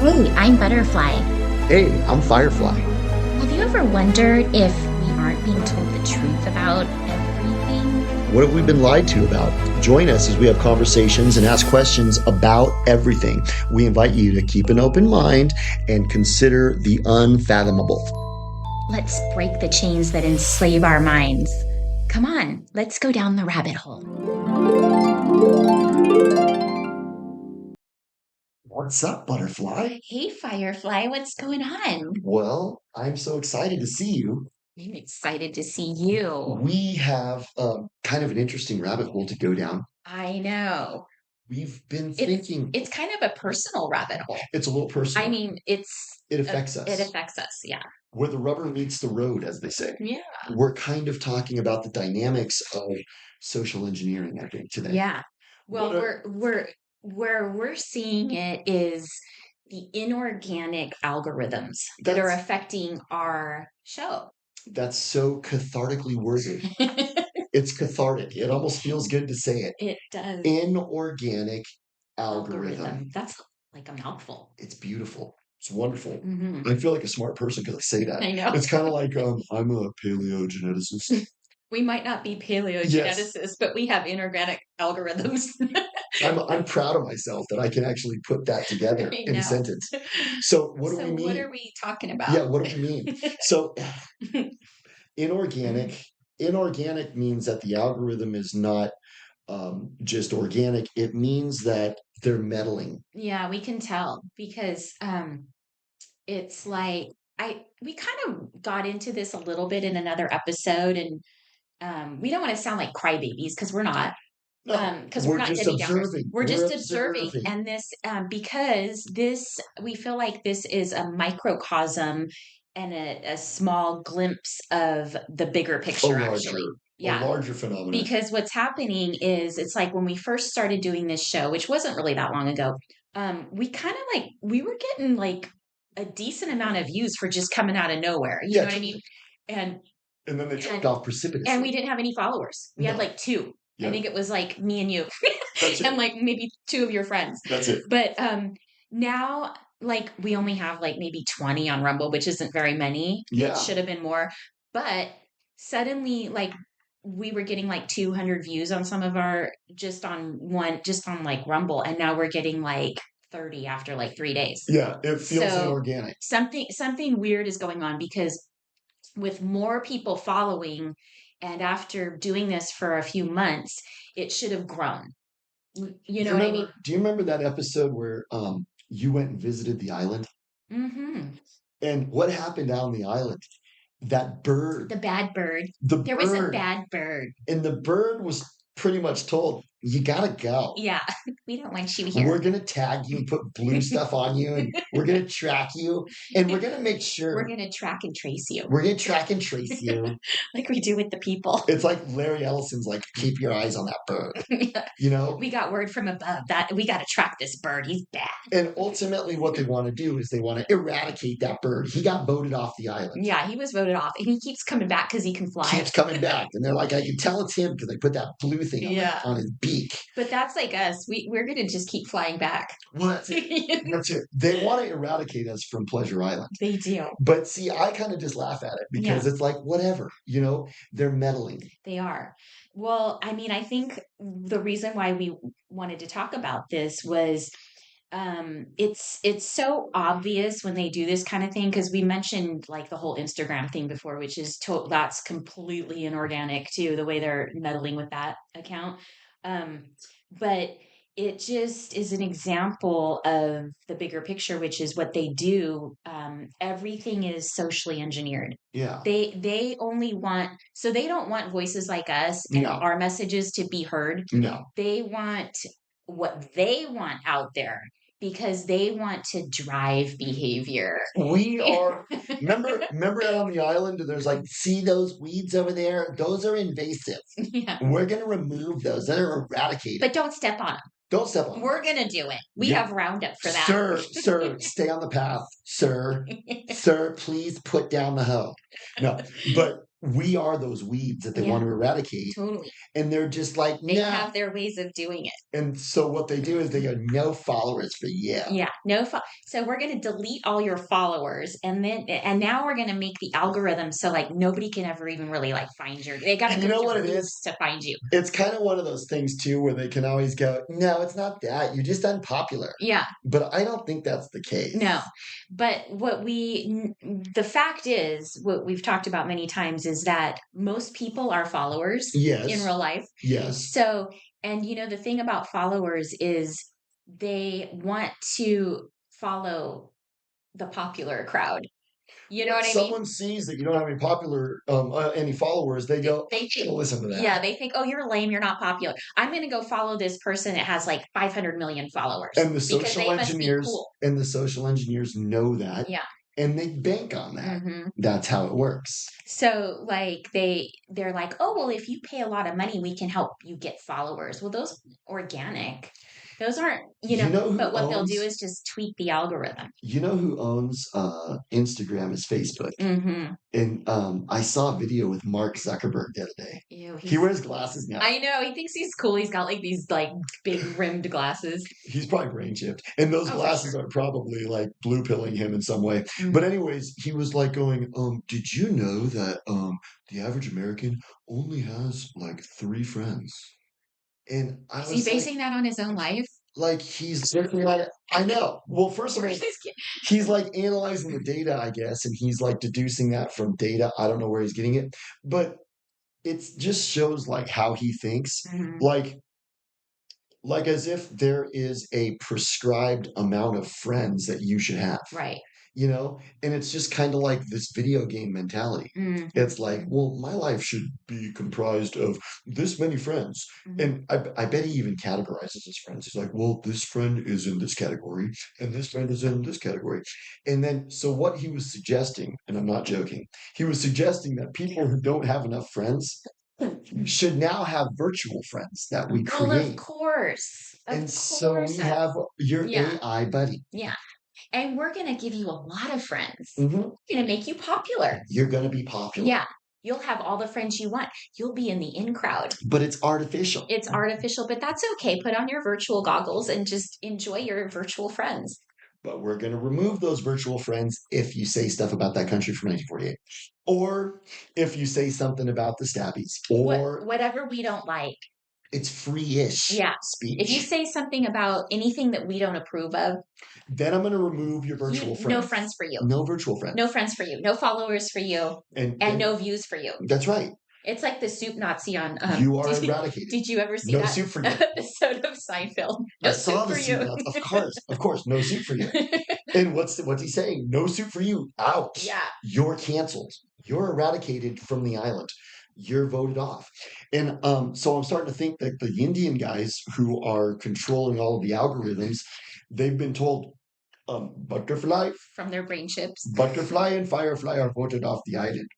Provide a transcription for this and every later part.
Hey, I'm Butterfly. Hey, I'm Firefly. Have you ever wondered if we aren't being told the truth about everything? What have we been lied to about? Join us as we have conversations and ask questions about everything. We invite you to keep an open mind and consider the unfathomable. Let's break the chains that enslave our minds. Come on, let's go down the rabbit hole. What's up, Butterfly? Hey, Firefly, what's going on? Well, I'm so excited to see you. I'm excited to see you. We have kind of an interesting rabbit hole to go down. I know. We've been It's thinking it's kind of a personal rabbit hole. it's a little personal. I mean, It affects us. It affects us, yeah. Where the rubber meets the road, as they say. Yeah. We're kind of talking about the dynamics of social engineering, I think, today. Yeah. Well, What a- where we're seeing it is the inorganic algorithms that are That's affecting our show. that's so cathartically worded. It's cathartic. It almost feels good to say it. It does. Inorganic algorithm. That's like a mouthful. It's beautiful. It's wonderful. Hmm. I feel like a smart person because I say that. I know. It's kind of like I'm a paleogeneticist. We might not be Yes, paleogeneticists, but we have inorganic algorithms. I'm proud of myself that I can actually put that together I in a know. sentence. So what do So we what mean? are we talking Yeah, about? what do we mean? So inorganic means that the algorithm is not just organic. It means that they're meddling. Yeah, we can tell because it's like we kind of got into this a little bit in another episode, and we don't want to sound like crybabies because we're not. No, Because we're we're not just Debbie Downers. observing. We're We're just observing, observing. and this because this we feel like this is a microcosm and a small glimpse of the bigger A picture. larger, Actually, a yeah. larger phenomenon. Because what's happening is it's like when we first started doing this show, which wasn't really that long ago, we kind of like we were getting like a decent amount of views for just coming out of nowhere. You Yeah, know what I mean? And and then they dropped and off and precipitously. we didn't have any followers. We had No, like two. I yeah, think it was like me and you that's and it. like maybe two of your friends. That's it. But now like we only have like maybe 20 on Rumble, which isn't very many. It Yeah, should have been more. But suddenly like we were getting like 200 views on some of our just on like Rumble, and now we're getting like 30 after like 3 days. yeah. It feels So inorganic. something weird is going on because with more people following and after doing this for a few months, it should have grown. You know what I mean? Do you remember that episode where you went and visited the island? Hmm. And what happened out on the island? That bird, The bad bird. the There was a bird, bad bird. and the bird was pretty much told, you gotta go. Yeah, we don't want you We're here. gonna tag you and put blue stuff on you, and we're gonna track you, and we're gonna make We're sure going to track and trace you we're gonna track and trace you. like we do with the people. It's like Larry Ellison's like, keep your eyes on that bird, you know? We got word from above that we got to track this bird. He's bad. And ultimately what they want to do is they want to eradicate that bird. He got voted off the island. Yeah, he was voted off, and he keeps coming back because he can fly. Keeps coming back. And they're like, I can tell it's him because they put that blue thing on, Yeah. on his beak. But that's like us. We're going to just keep flying back. Well, that's it. That's it. They want to eradicate us from Pleasure Island. They do. But see, I kind of just laugh at it because it's like, whatever, they're meddling. They are. Well, I mean, I think the reason why we wanted to talk about this was it's so obvious when they do this kind of thing because we mentioned like the whole Instagram thing before, which is that's completely inorganic too, the way they're meddling with that account. But it just is an example of the bigger picture, which is what they do. Everything is socially engineered. Yeah. They only want, so they don't want voices like us and No. our messages to be heard. No. They want what they want out there because they want to drive behavior. We are, remember out on the island, there's like, see those weeds over there? Those are invasive. Yeah. We're going to remove those. They're eradicated. But don't step on them. Don't step on them. We're going to do it. We Yeah. have Roundup for that. Sir, stay on the path. Sir, please put down the hoe. No, but we are those weeds that they Yeah, want to eradicate. totally. And they're just like, They nah. have their ways of doing it. And so what they do is they go, no followers for you. Yeah, so we're going to delete all your followers, and now we're going to make the algorithm so like nobody can ever even really like find they got to And go you know through what it loops is? to find you. It's kind of one of those things too where they can always go, no, it's not that. You're just unpopular. Yeah. But I don't think that's the case. No. But the fact is, what we've talked about many times is that most people are followers Yes. in real life. Yes. So, and the thing about followers is they want to follow the popular crowd. You know When what I mean? someone sees that you don't have any popular, any followers, they go, They I'm think, gonna listen to that. yeah, they think, oh, you're lame, you're not popular. I'm going to go follow this person that has like 500 million followers And the because social they must be engineers cool. and the social engineers know that, Yeah. and they bank on that. hmm That's how it works. So like they're like, oh, well, if you pay a lot of money, we can help you get followers. Well, those organic. Those aren't, You know who but what they'll do owns? is just tweak the algorithm. You know who owns Instagram is Facebook. Mm-hmm. And I saw a video with Mark Zuckerberg the other day. Ew, He wears glasses now. I know. He thinks he's cool. He's got like these like big rimmed glasses. He's probably brain chipped. And those glasses are probably like blue pilling him in some way. But anyways, he was like going, did you know that the average American only has like 3 friends? And I Is was he basing that on his own life? like he's looking at it. I know. Well, first of all, he's like analyzing the data, I guess, and he's like deducing that from data. I don't know where he's getting it, but it just shows like how he thinks. Mhm. Like as if there is a prescribed amount of friends that you should have. Right. And it's just kind of like this video game mentality. Mhm. It's like, well, my life should be comprised of this many friends. Mhm. And I bet he even categorizes his friends. He's like, well, this friend is in this category, and this friend is in this category. And then, so what he was suggesting, and I'm not joking, he was suggesting that people who don't have enough friends should now have virtual friends that we Well, of create. course. And so we have your Yeah. AI buddy. Yeah. And we're going to give you a lot of friends. Mhm. We're going to make you popular. You're going to be popular. Yeah. You'll have all the friends you want. You'll be in the in crowd. But it's artificial. It's artificial, but that's okay. Put on your virtual goggles and just enjoy your virtual friends. But we're going to remove those virtual friends if you say stuff about that country from 1948. Or if you say something about the Stabbies. Or whatever we don't like. It's free-ish speech. If you say something about anything that we don't approve of, then I'm going to remove your virtual friends. No friends for you. No virtual friends. No friends for you. No followers for you. And no views for you. That's right. It's like the soup Nazi on. You are eradicated. Did you ever see no that soup for you. episode of Seinfeld? No I soup saw for the you. soup. Of course, no soup for you. And what's he saying? No soup for you. Out. Yeah. You're canceled. You're eradicated from the island. You're voted off. And so I'm starting to think that the Indian guys who are controlling all of the algorithms, they've been told, butterfly from their brain chips. Butterfly and Firefly are voted off the island.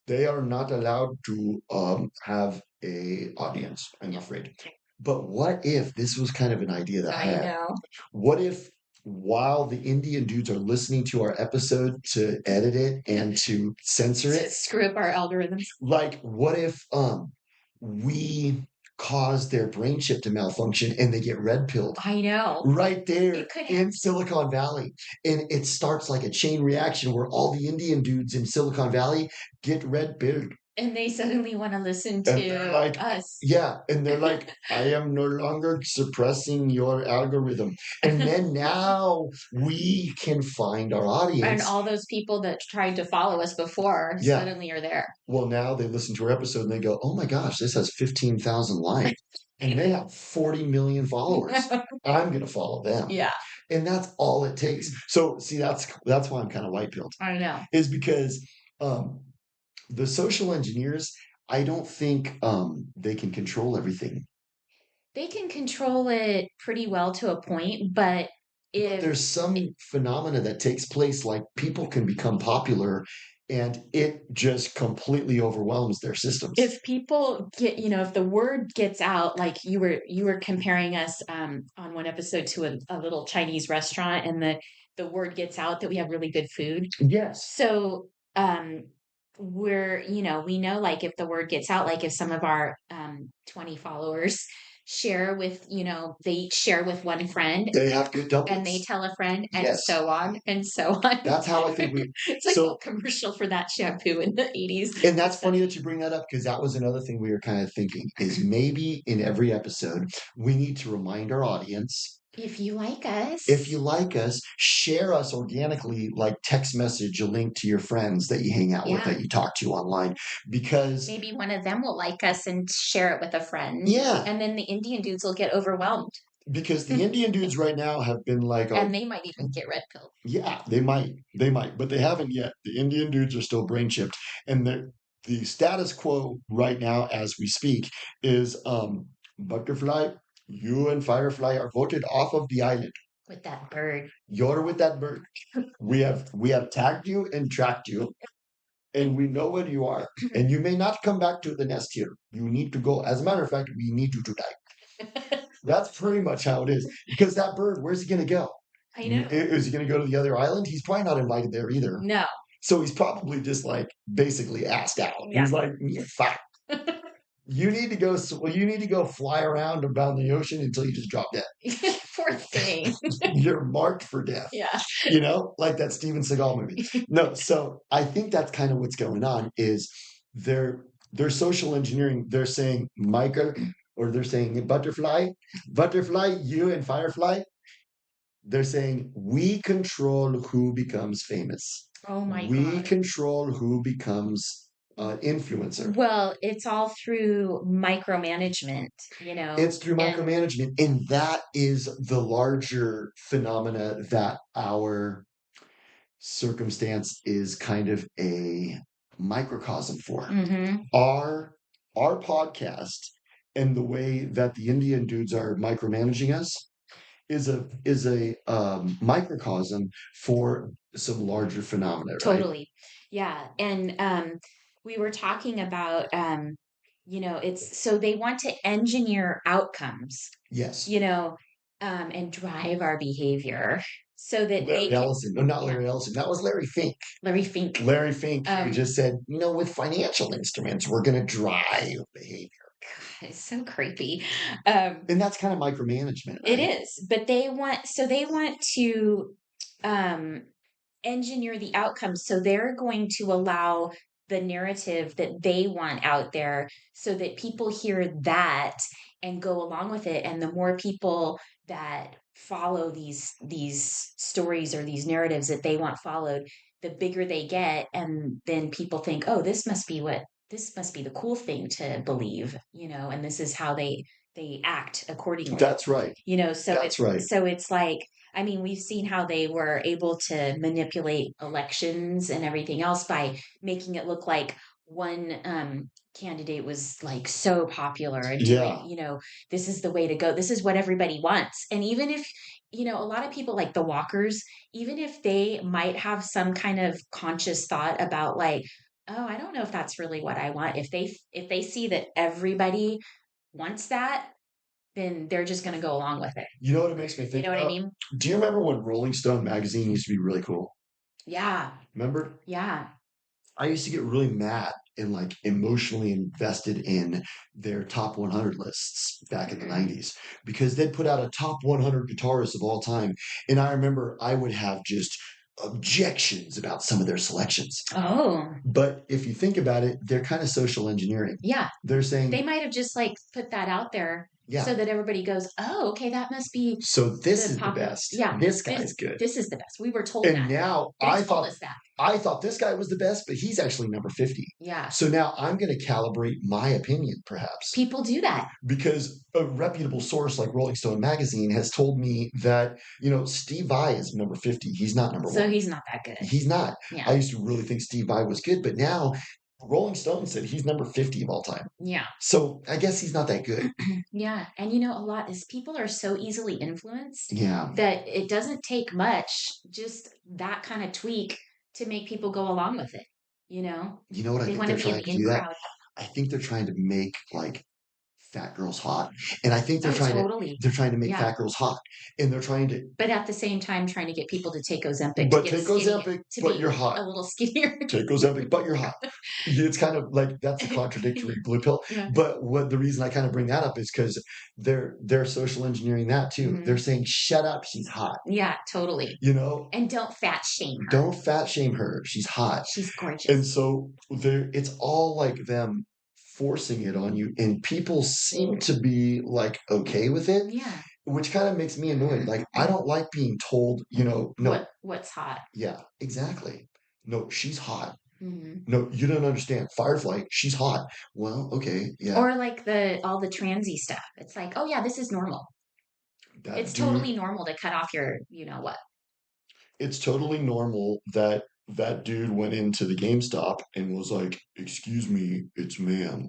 They are not allowed to have a audience, I'm afraid. But what if this was kind of an idea that I had? Know. What if while the Indian dudes are listening to our episode to edit it and to censor it, screw up our algorithms? Like, what if we cause their brain chip to malfunction and they get red pilled? I know. Right there in Silicon Valley. And it starts like a chain reaction where all the Indian dudes in Silicon Valley get red pilled. And they suddenly want to listen to us. Yeah. And they're like, I am no longer suppressing your algorithm. And then now we can find our audience. And all those people that tried to follow us before suddenly are there. Well, now they listen to our episode and they go, oh my gosh, this has 15,000 likes. And they have 40 million followers. I'm going to follow them. Yeah. And that's all it takes. So see, that's why I'm kind of white pilled. I know. Is because the social engineers, I don't think they can control everything. They can control it pretty well to a point, but there's some phenomena that takes place, like people can become popular and it just completely overwhelms their systems. If people get, if the word gets out, like you were comparing us on one episode to a little Chinese restaurant, and the word gets out that we have really good food. Yes. So we're, we know like if the word gets out, like if some of our 20 followers share with, they each share with one friend They have good and they dumplings. tell a friend and Yes. so on and so on. That's how I think we. It's like a commercial for that shampoo in the 80s. And that's funny that you bring that up because that was another thing we were kind of thinking is maybe in every episode we need to remind our audience, If you like us, if you like us, share us organically, like text message a link to your friends that you hang out with, Yeah. that you talk to online, because maybe one of them will like us and share it with a friend. yeah, And then the Indian dudes will get overwhelmed because the Indian dudes right now have been like, and they might even get red pilled. yeah, they might, but they haven't yet. The Indian dudes are still brain chipped, and the status quo right now, as we speak, is Butterfly, you and Firefly are voted off of the island. With that bird. You're with that bird. We have tagged you and tracked you, and we know where you are. And you may not come back to the nest here. You need to go. As a matter of fact, we need you to die. That's pretty much how it is. Because that bird, where's he going to go? I know. Is he going to go to the other island? He's probably not invited there either. No. So he's probably just like basically asked out. Yeah. He's like, fuck. You need to go. Well, you need to go fly around the ocean until you just drop dead. Poor thing. You're marked for death. Yeah. Like that Steven Seagal movie. No, so I think that's kind of what's going on. Is they're social engineering. They're saying Michael, or they're saying Butterfly, you and Firefly. They're saying we control who becomes famous. Oh my We God. control who becomes influencer. Well, it's all through micromanagement, It's through micromanagement. And that is the larger phenomena that our circumstance is kind of a microcosm for. Mm-hmm. Our podcast and the way that the Indian dudes are micromanaging us is a microcosm for some larger phenomena, right? Totally. Yeah. And we were talking about it's so they want to engineer outcomes, Yes. and drive our behavior so that Larry Ellison. No, not Larry Ellison. That was Larry Fink. Larry Fink. Larry Fink, who just said, with financial instruments, we're going to drive behavior. God, it's so creepy. And that's kind of micromanagement, right? It is, but they want to engineer the outcomes. So they're going to allow the narrative that they want out there so that people hear that and go along with it. And the more people that follow these stories or these narratives that they want followed, the bigger they get. And then people think, oh, this must be the cool thing to believe, and this is how they act accordingly. That's right. So that's right. So it's like, I mean, we've seen how they were able to manipulate elections and everything else by making it look like one candidate was like so popular and doing, this is the way to go. This is what everybody wants. And even if, a lot of people like the walkers, even if they might have some kind of conscious thought about like, oh, I don't know if that's really what I want. If they see that everybody wants that, then they're just going to go along with it. You know what it makes me think You know what I mean? Do you remember when Rolling Stone magazine used to be really cool? Yeah. Remember? Yeah. I used to get really mad and like emotionally invested in their top 100 lists back in the 90s because they'd put out a top 100 guitarists of all time. And I remember I would have just objections about some of their selections. Oh. But if you think about it, they're kind of social engineering. Yeah. They're saying they might have just like put that out there yeah. so that everybody goes, oh, okay, that must be. So this is the best. Yeah. This guy's good. This is the best. We were told and that. Now I thought this guy was the best, but he's actually number 50. Yeah. So now I'm going to calibrate my opinion, perhaps. People do that. Because a reputable source like Rolling Stone magazine has told me that, Steve Vai is number 50. He's not number 1. So he's not that good. He's not. Yeah. I used to really think Steve Vai was good, but now Rolling Stone said he's number 50 of all time. Yeah. So I guess he's not that good. Yeah. And a lot is people are so easily influenced. Yeah. That it doesn't take much, just that kind of tweak to make people go along with it. You know what I think they're trying to do that? I think they're trying to make like fat girls hot. And I think they're trying to make fat girls hot. And they're trying to but at the same time trying to get people to take Ozempic. But take Ozempic, but you're hot. A little skinnier. Take Ozempic, but you're hot. it's kind of like that's a contradictory blue pill. Yeah. But what the reason I kind of bring that up is because they're social engineering that too. They're Mhm. saying, "Shut up, she's hot." Yeah, totally. You know, And don't fat shame her. don't fat shame her. She's hot. She's And gorgeous. so there, it's all like them forcing it on you, and people seem to be like okay with it, Yeah. which kind of makes me annoyed. Like I don't like being told, no, What's hot? yeah, exactly. No, she's hot. Mhm. No, you don't understand. Firefly, she's hot. Well, okay, yeah, Or like the all the transy stuff. It's like, oh yeah, this is normal. that It's dude. totally normal to cut off your, what. It's totally normal that that dude went into the GameStop and was like, "Excuse me, it's ma'am."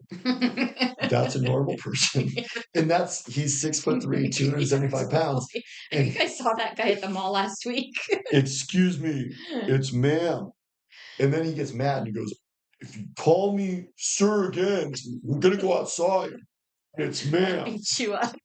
That's a normal person. And he's 6'3", Yeah, 275 pounds. totally. I And think I saw that guy at the mall last week. excuse me, it's ma'am. And then he gets mad and he goes, if you call me sir again, we're gonna go outside. It's I'll ma'am. beat you up.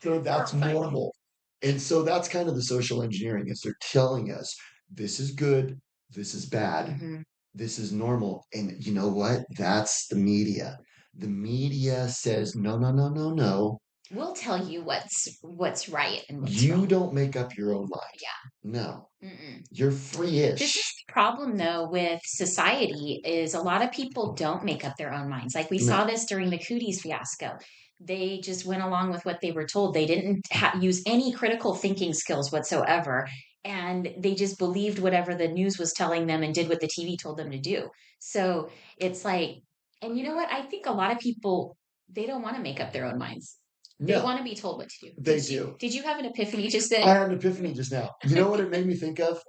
So You're that's funny. normal. And so that's kind of the social engineering is they're telling us this is good, this is bad, Mhm. this is normal. And you know what? That's the media. The media says no, no, no, no, no. We'll tell you what's right and what's You wrong. don't make up your own mind. Yeah. No, Mm-mm. you're This is free-ish. the problem though with society is a lot of people don't make up their own minds. Like we saw No, this during the cooties fiasco. They just went along with what they were told. They didn't use any critical thinking skills whatsoever. And they just believed whatever the news was telling them and did what the TV told them to do. So it's like, and you know what? I think a lot of people, they don't want to make up their own minds. They no, want to be told what to do. they do. Did you have an epiphany just I then? had an epiphany just now. You know what it made me think of?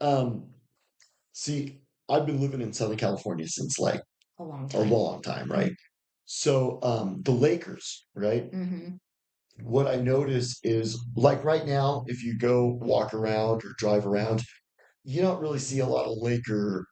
Um, see, I've been living in Southern California since like A long a time. long time, right? So the Lakers, right? Mm-hmm. What I notice is like right now, if you go walk around or drive around, you don't really see a lot of Laker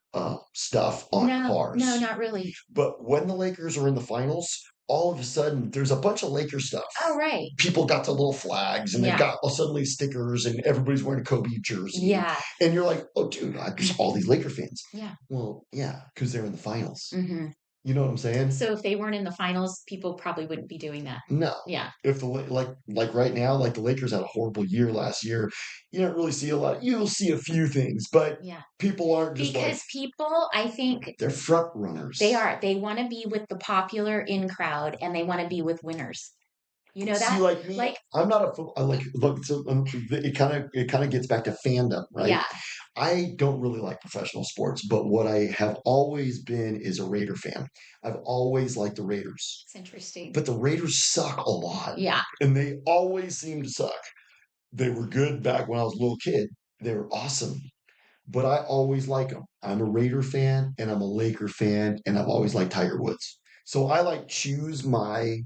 stuff on No, no, cars. not really. But when the Lakers are in the finals, all of a sudden there's a bunch of Laker stuff. Oh, right. People got the little flags and they've Yeah. got suddenly stickers and everybody's wearing a Kobe jersey. Yeah. And you're like, oh, dude, there's all these Laker fans. Yeah. Well, yeah, because they're in the finals. Hmm. You know what I'm saying? So if they weren't in the finals, people probably wouldn't be doing that. No. Yeah. If the like right now, like the Lakers had a horrible year last year, you don't really see a lot. You'll see a few things, but Yeah. people aren't just like Because people, I think they're front runners. they are, they want to be with the popular in crowd and they want to be with winners. You know See, that? like me, Like, I'm not a I like look. So it kind of gets back to fandom, right? yeah, I don't really like professional sports, but what I have always been is a Raider fan. I've always liked the Raiders, it's interesting. but the Raiders suck a lot, Yeah. and they always seem to suck. They were good back when I was a little kid. They were awesome, but I always like them. I'm a Raider fan, and I'm a Laker fan, and I've always liked Tiger Woods. So I like choose my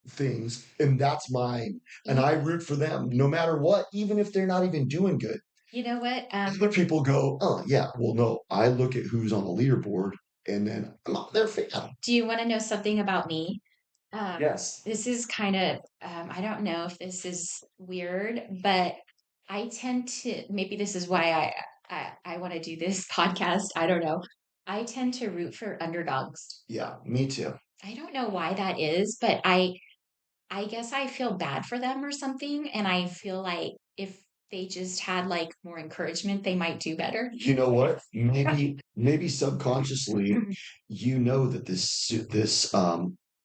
things, and that's mine. And You, I root for them no matter what, even if they're not even doing good. you know what? Other people go, oh, yeah, well, no, I look at who's on the leaderboard and then I'm not their fan. Do you want to know something about me? Yes. This is kind of, I don't know if this is weird, but I tend to, maybe this is why I want to do this podcast. I don't know. I tend to root for underdogs. Yeah, me too. I don't know why that is, but I guess I feel bad for them or something. And I feel like if they just had like more encouragement, they might do better. You know what? Maybe subconsciously, you know that this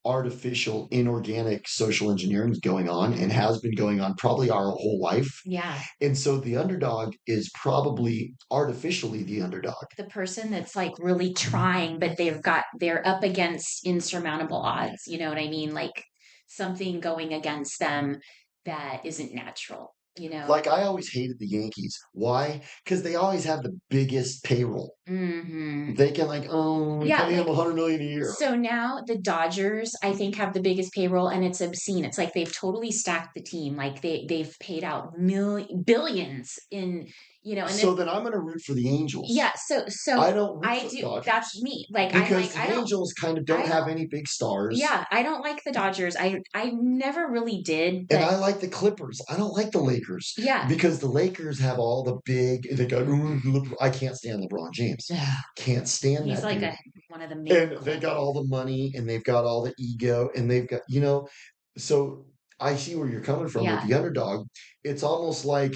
artificial, inorganic social engineering is going on and has been going on probably our whole life. Yeah. And so the underdog is probably artificially the underdog. The person that's like really trying, but they're up against insurmountable odds. You know what I mean? Like something going against them that isn't natural, you know? Like I always hated the Yankees. Why? Because they always have the biggest payroll. Hmm. They can like, oh, we Yeah, pay them like 100 million a year. so now the Dodgers, I think, have the biggest payroll and it's obscene. It's like they've totally stacked the team. Like they've paid out billions And So then I'm going to root for the Angels. yeah, I so don't root I for the do, that's Dodgers me. Like, I'm because like, the Angels kind of don't I have don't, any big stars. yeah, I don't like the Dodgers. I never really did, And but I like the Clippers. I don't like the Lakers yeah. because the Lakers have all the big. They got. I can't stand LeBron James. Can't stand He's that like dude. a one of the main And they got all culprits. the money and they've got all the ego and they've got, so I see where you're coming from with Yeah. the underdog. It's almost like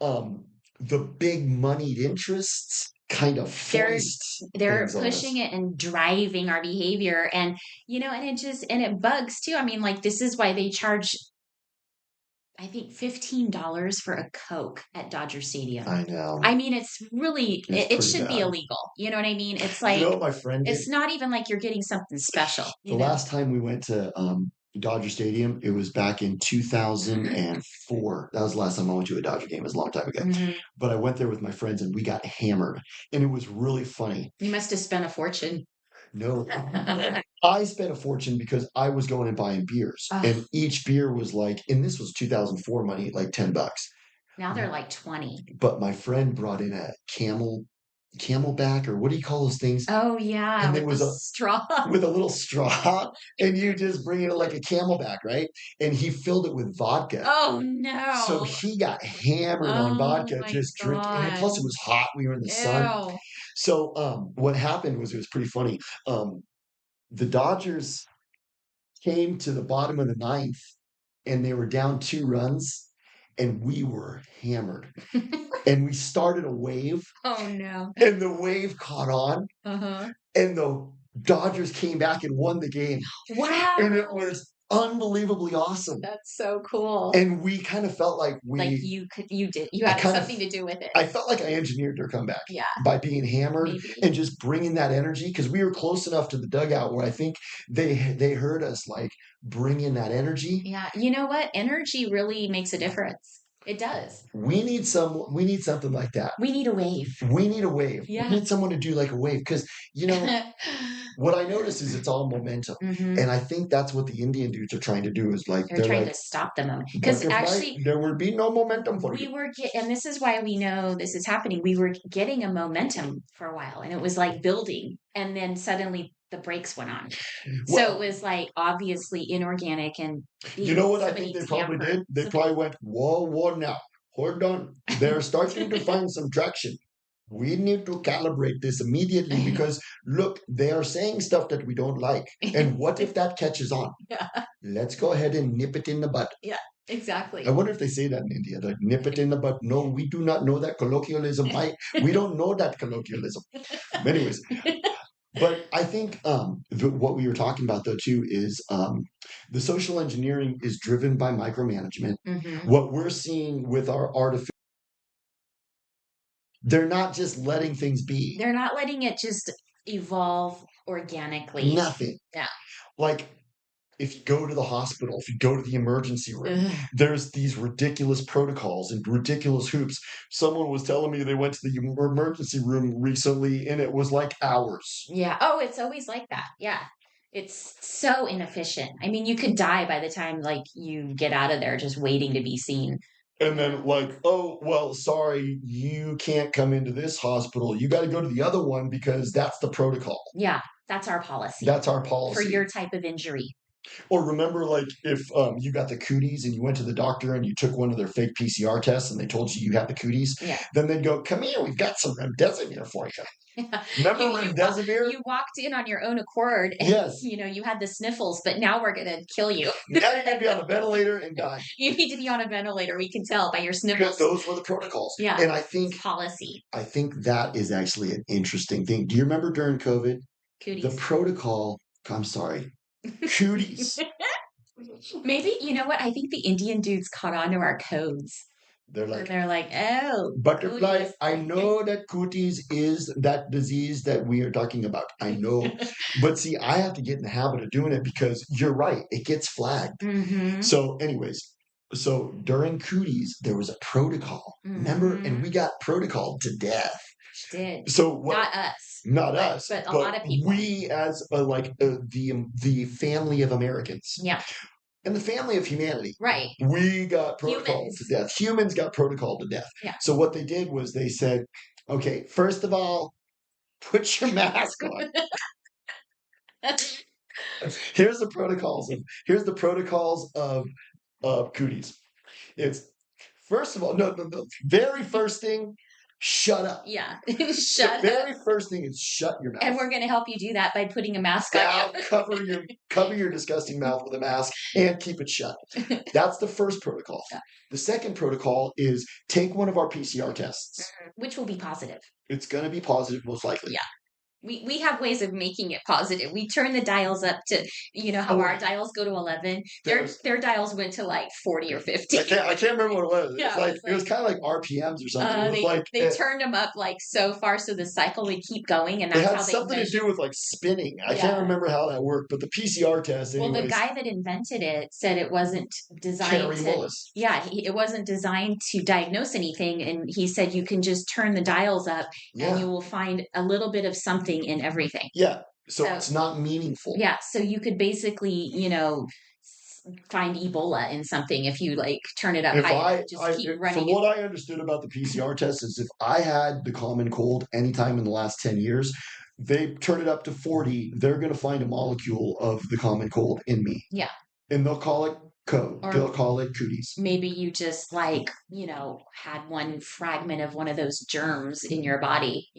um the big moneyed interests kind of They're foist they're things on pushing us. it and driving our behavior, and and it bugs too. I mean, like, this is why they charge, I think, $15 for a Coke at Dodger Stadium. I know. I mean, it's really, It's it pretty should be bad. illegal. You know what I mean? It's You know like, what my friend did? it's not even like you're getting something special, The last time we went to Dodger Stadium, it was back in 2004. That was the last time I went to a Dodger game. It was a long time ago. Mhm. But I went there with my friends and we got hammered. And it was really funny. You must have spent a fortune. No, I spent a fortune because I was going and buying beers. Ugh, And each beer was like, and this was 2004 money, like $10. now they're like 20. But my friend brought in a camelback, or what do you call those things? Oh yeah, And there with the was a straw. with a little straw, and you just bring it like a camelback, right? And he filled it with vodka. Oh So no. he got hammered on Oh vodka, my just drinking. And God. plus, it was hot. We were in the sun. Ew. So what happened was it was pretty funny. The Dodgers came to the bottom of the ninth, and they were down 2 runs, and we were hammered. And we started a wave, Oh no. and the wave caught on, Uh-huh. and the Dodgers came back and won the game. And it Wow. was unbelievably awesome. That's so cool. And we kind of felt like Like, you I had kind of, something to do with it. I felt like I engineered their comeback Yeah, by being hammered maybe. and just bringing that energy because we were close enough to the dugout where I think they heard us like bring in that energy. Yeah. You know what? Energy really makes a difference. It does. We need something like that. We need a wave. We need a wave. We Yeah. need someone to do like a wave because what I notice is it's all momentum. Hmm. And I think that's what the Indian dudes are trying to do is like, They're they're trying like, to stop the moment. Because butterfly, actually, there will be no momentum for we you. were and this is why we know this is happening. We were getting a momentum for a while, and it was like building, and then suddenly the brakes went on. So it Well, was like obviously inorganic and you being know what I think somebody they probably tampered. did? They probably went, whoa, whoa, now. Hold on. They're starting to find some traction. We need to calibrate this immediately because look, they are saying stuff that we don't like. And what if that catches on? Yeah, Let's go ahead and nip it in the bud. yeah, I exactly. wonder if they say that in India, like nip it in the bud. No, we do not know that colloquialism. We don't know that colloquialism. Anyways, but I think what we were talking about though too is the social engineering is driven by micromanagement. Hmm. What we're seeing with our artificial, they're not just letting things be. They're not letting it just evolve organically. Nothing. Yeah. Like if you go to the hospital, if you go to the emergency room, Ugh. there's these ridiculous protocols and ridiculous hoops. Someone was telling me they went to the emergency room recently and it was like hours. Yeah. Oh, it's always like that. Yeah. It's so inefficient. I mean, you could die by the time like you get out of there just waiting to be seen. And then, like, oh, well, sorry, you can't come into this hospital. You got to go to the other one because that's the protocol. Yeah, that's our policy That's our for policy. your type of injury. Or remember, like, if you got the cooties and you went to the doctor and you took one of their fake PCR tests and they told you had the cooties, Yeah. then they'd go, come here, we've got some remdesivir for you. Remember remdesivir? You walked in on your own accord and Yes. you had the sniffles, but now we're going to kill you. Now you're going to be on a ventilator and die. You need to be on a ventilator. We can tell by your Because sniffles. those were the protocols. Yeah. And It's policy. I think that is actually an interesting thing. Do you remember during COVID? Cooties. The protocol, I'm sorry, cooties. Maybe, you know what? I think the Indian dudes caught on to our codes. They're And like, they're like, oh, butterfly, cooties. I know that cooties is that disease that we are talking about. I know. But see, I have to get in the habit of doing it because you're right, it gets flagged. Hmm. So, anyways, so during cooties, there was a protocol. Remember? And we got protocoled to death. Did. So what? Not us. Not us, but a lot of people. We as the family of Americans. Yeah. and the family of humanity. Right. We got protocoled Humans. to death. Humans got protocoled to death. Yeah. So what they did was they said, okay, first of all, put your mask on. Here's the protocols of cooties. It's first of all, no, the very first thing, shut up. Yeah. The Shut up. very first thing is shut your mouth. And we're going to help you do that by putting a mask on Now you. cover your disgusting mouth with a mask and keep it shut. That's the first protocol. Yeah. The second protocol is take one of our PCR tests. Which will be positive. It's going to be positive, most likely. Yeah. We have ways of making it positive. We turn the dials up to, you know how our dials go to 11? Their dials went to like 40 or 50. I can't remember what it was. Yeah, it was kind of like RPMs or something. They turned them up like so far so the cycle would keep going, and that's how they had something to do with like spinning. I can't remember how that worked, but the PCR test. Anyways, well, the guy that invented it said it wasn't designed it wasn't designed to diagnose anything, and he said you can just turn the dials up and you will find a little bit of something in everything. Yeah. So it's not meaningful. Yeah. So you could basically, find Ebola in something if you like turn it up high. Keep running. From what I understood about the PCR test is if I had the common cold anytime in the last 10 years, they turn it up to 40, they're going to find a molecule of the common cold in me. Yeah. And they'll call it they'll call it cooties. Maybe you just had one fragment of one of those germs in your body,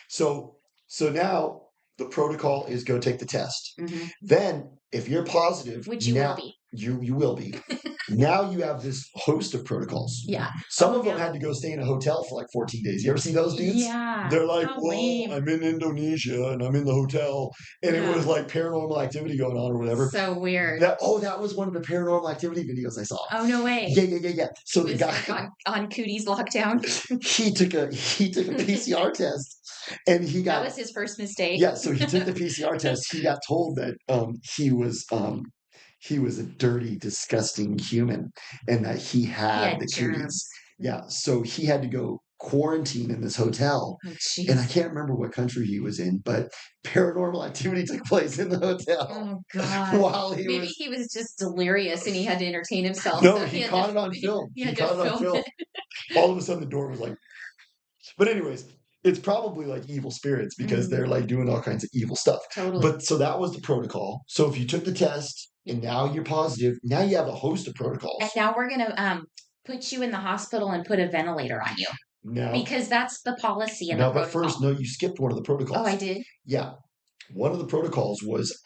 So now the protocol is go take the test. Mm-hmm. Then if you're positive, which you will be. You will be. Now you have this host of protocols. Yeah. Some of them had to go stay in a hotel for like 14 days. You ever see those dudes? Yeah. They're like, I'm in Indonesia and I'm in the hotel. And it was like paranormal activity going on or whatever. So weird. That was one of the paranormal activity videos I saw. Oh, no way. Yeah. So the guy on Cooties lockdown. he took a PCR test and that was his first mistake. Yeah, so he took the PCR test. He got told that he was a dirty, disgusting human and that he had the cooties. Yeah, so he had to go quarantine in this hotel. Oh, and I can't remember what country he was in, but paranormal activity took place in the hotel. Oh, God. While Maybe he was just delirious and he had to entertain himself. No, he caught it on film. He caught it on film. All of a sudden the door was like... But anyways... It's probably like evil spirits because they're like doing all kinds of evil stuff. Totally. But so that was the protocol. So if you took the test and now you're positive, now you have a host of protocols. And now we're going to put you in the hospital and put a ventilator on you. No. Because that's the policy in the protocol. But first, you skipped one of the protocols. Oh, I did? Yeah. One of the protocols was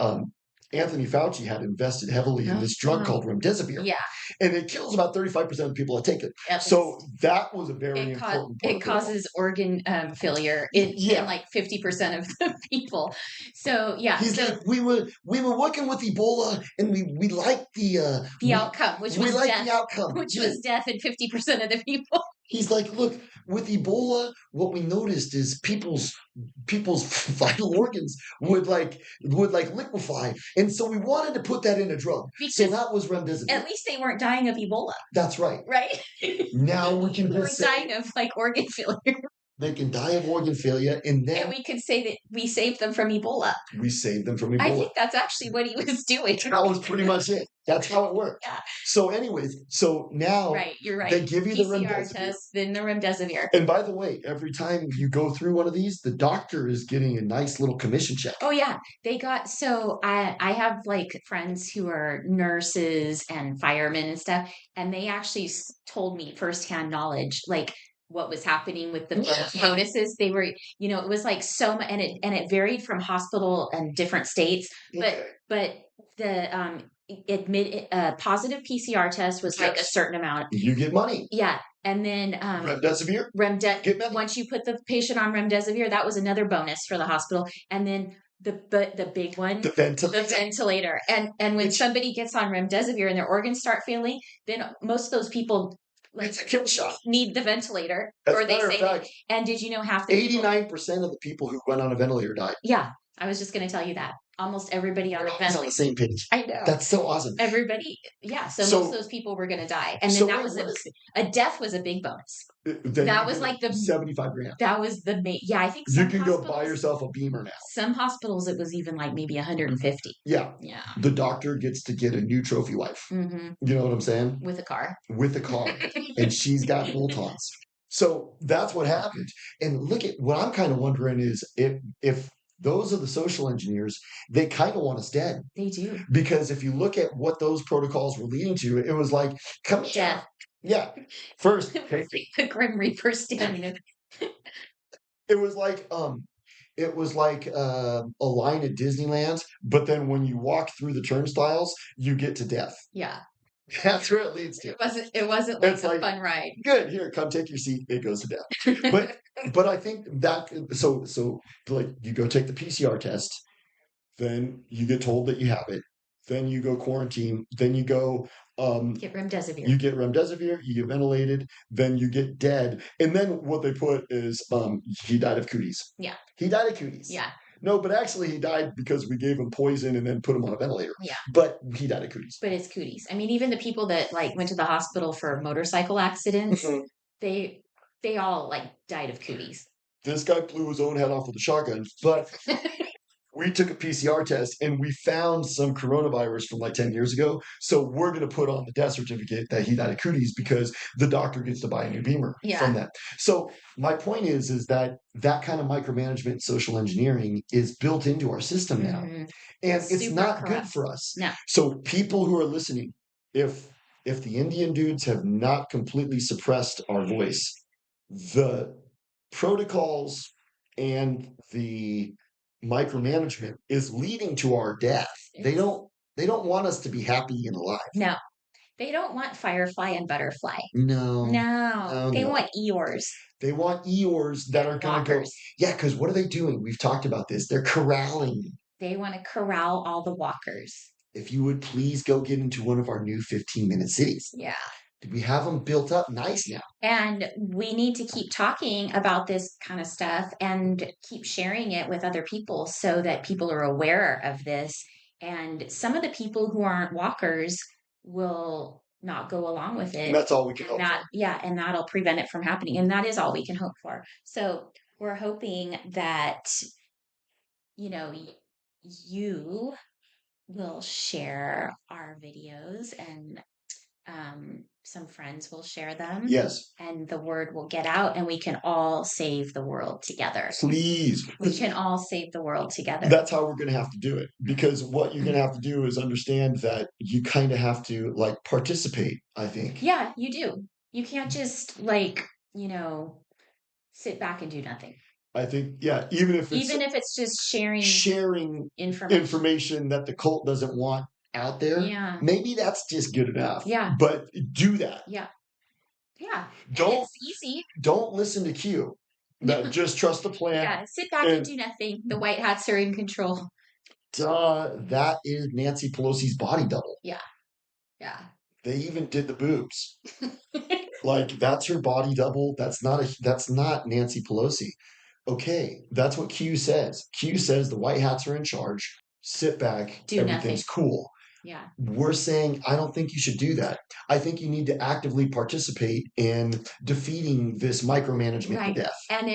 Anthony Fauci had invested heavily in this drug called remdesivir. Yeah. And it kills about 35% of the people that take it. So that was a very important protocol. It causes organ failure in like 50% of the people. So, yeah. He's like, we were working with Ebola and we liked the outcome, which was death. The outcome. Which was death in 50% of the people. He's like, look, with Ebola, what we noticed is people's vital organs would liquefy, and so we wanted to put that in a drug. So that was remdesivir. At least they weren't dying of Ebola. That's right. Right. Now we can just say dying of like organ failure. They can die of organ failure, and we could say that we saved them from Ebola. We saved them from Ebola. I think that's actually what he was doing. That was pretty much it. That's how it worked. Yeah. So anyways, now you're right. They give you PCR the remdesivir test, then the remdesivir. And by the way, every time you go through one of these, the doctor is getting a nice little commission check. Oh yeah, they got I have like friends who are nurses and firemen and stuff, and they actually told me firsthand knowledge like what was happening with the bonuses. They were, it was like so much, and it varied from hospital and different states, but the positive PCR test was like a certain amount. You get money. Yeah. And then remdesivir. Once you put the patient on remdesivir, that was another bonus for the hospital. And then the big one, the ventilator. And when somebody gets on remdesivir and their organs start failing, then most of those people it's a kill shot. Need the ventilator, As or they say. Fact, and did you know half the 89% of the people who went on a ventilator died? Yeah. I was just going to tell you that. Almost everybody on We're the always on the ventilator. same page. I know. That's so awesome. Everybody, yeah. So most of So, those people were going to die, and then so that wait, was what is a death was a big bonus. then That you was get like the 75 grand. that was the main. Yeah, I think You can go buy yourself a Beamer now. some hospitals it was even like maybe 150. Yeah. Yeah. The doctor gets to get a new trophy wife. Hmm. You know what I'm saying? With a car. With a car. And she's got bolt-ons. So that's what happened. And look at what I'm kind of wondering is if those are the social engineers, they kind of want us dead. They do. Because if you look at what those protocols were leading to, it was like, come here. Death. Yeah. First, The Grim Reaper standing. it was like a line at Disneyland, but then when you walk through the turnstiles, you get to death. Yeah. That's where it leads to. It wasn't like It's a like, fun ride. good, here, come take your seat. It goes to death. But I think that so like you go take the PCR test, then you get told that you have it, then you go quarantine, then you go Get remdesivir. you get remdesivir, you get ventilated, then you get dead. And then what they put is he died of cooties. Yeah. He died of cooties. Yeah. No, but actually he died because we gave him poison and then put him on a ventilator. Yeah. But he died of cooties. But it's cooties. I mean, even the people that like went to the hospital for motorcycle accidents, they all like died of cooties. This guy blew his own head off with a shotgun, but we took a PCR test and we found some coronavirus from like 10 years ago. So we're going to put on the death certificate that he died of cooties because the doctor gets to buy a new Beamer from that. So my point is that kind of micromanagement and social engineering is built into our system now. And it's not good for us. No. So people who are listening, if the Indian dudes have not completely suppressed our voice, the protocols and the micromanagement is leading to our death. They don't want us to be happy and alive. No. They don't want Firefly and Butterfly. No. They want Eeyores. They want Eeyores that are going to go. Yeah, because what are they doing? We've talked about this. They're corralling. They want to corral all the walkers. If you would please go get into one of our new 15-minute cities. Yeah. We have them built up nice now. And we need to keep talking about this kind of stuff and keep sharing it with other people so that people are aware of this. And some of the people who aren't walkers will not go along with it. And that's all we can hope for. Yeah, and that'll prevent it from happening. And that is all we can hope for. So we're hoping that, you will share our videos and some friends will share them. Yes. And the word will get out and we can all save the world together. Please. We can all save the world together. That's how we're going to have to do it. Because what you're going to have to do is understand that you kind of have to participate, I think. Yeah, you do. You can't just sit back and do nothing. I think, yeah, even if it's just sharing information that the cult doesn't want out there, maybe that's just good enough. Yeah. But do that. Yeah. Yeah. It's easy. Don't listen to Q. Just trust the plan. Yeah. Sit back and do nothing. The white hats are in control. That is Nancy Pelosi's body double. Yeah. Yeah. They even did the boobs. That's her body double. That's not Nancy Pelosi. Okay, that's what Q says. Q says the white hats are in charge. Sit back. Everything's cool. Yeah. We're saying, I don't think you should do that. I think you need to actively participate in defeating this micromanagement to death. And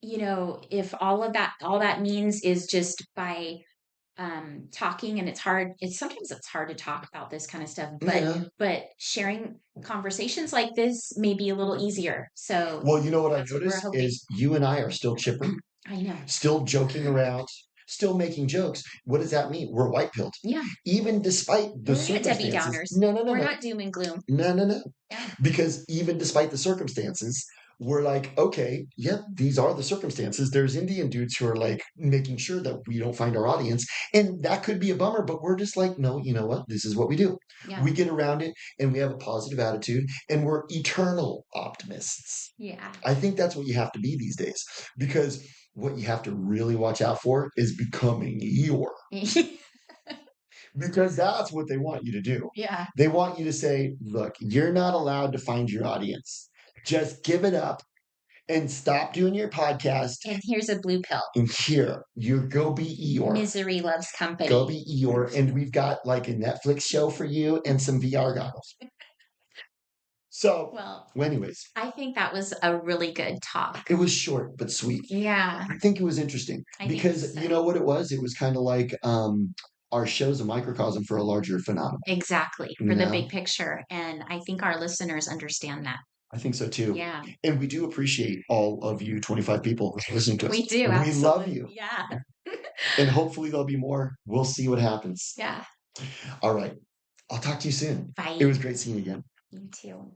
if all that means is just by talking, and sometimes it's hard to talk about this kind of stuff, but sharing conversations like this may be a little easier. So, well, you know what I noticed is you and I are still chipper. I know. Still joking around, still making jokes. What does that mean? We're white pilled. Yeah. Even despite the circumstances. Debbie Downers. No. We're not doom and gloom. No. Yeah. Because even despite the circumstances, we're like, okay, yep, these are the circumstances. There's Indian dudes who are making sure that we don't find our audience. And that could be a bummer, but we're just like, no, you know what? This is what we do. Yeah. We get around it and we have a positive attitude and we're eternal optimists. Yeah. I think that's what you have to be these days, because what you have to really watch out for is becoming Eeyore. Because that's what they want you to do. Yeah. They want you to say, look, you're not allowed to find your audience. Just give it up and stop doing your podcast. And here's a blue pill. And here, you go be Eeyore. Misery loves company. Go be Eeyore. And we've got like a Netflix show for you and some VR goggles. So, Well, anyways, I think that was a really good talk. it was short but sweet. Yeah, I think it was interesting I think because so. you know what it was? It was kind of like our show's a microcosm for a larger phenomenon. Exactly, You for the know? big picture. And I think our listeners understand that. I think so too. Yeah, And we do appreciate all of you 25 people listening to us. we do. We love Absolutely. you. Yeah. And hopefully there'll be more. We'll see what happens. Yeah. All right. I'll talk to you soon. Bye. It was great seeing you again. You too.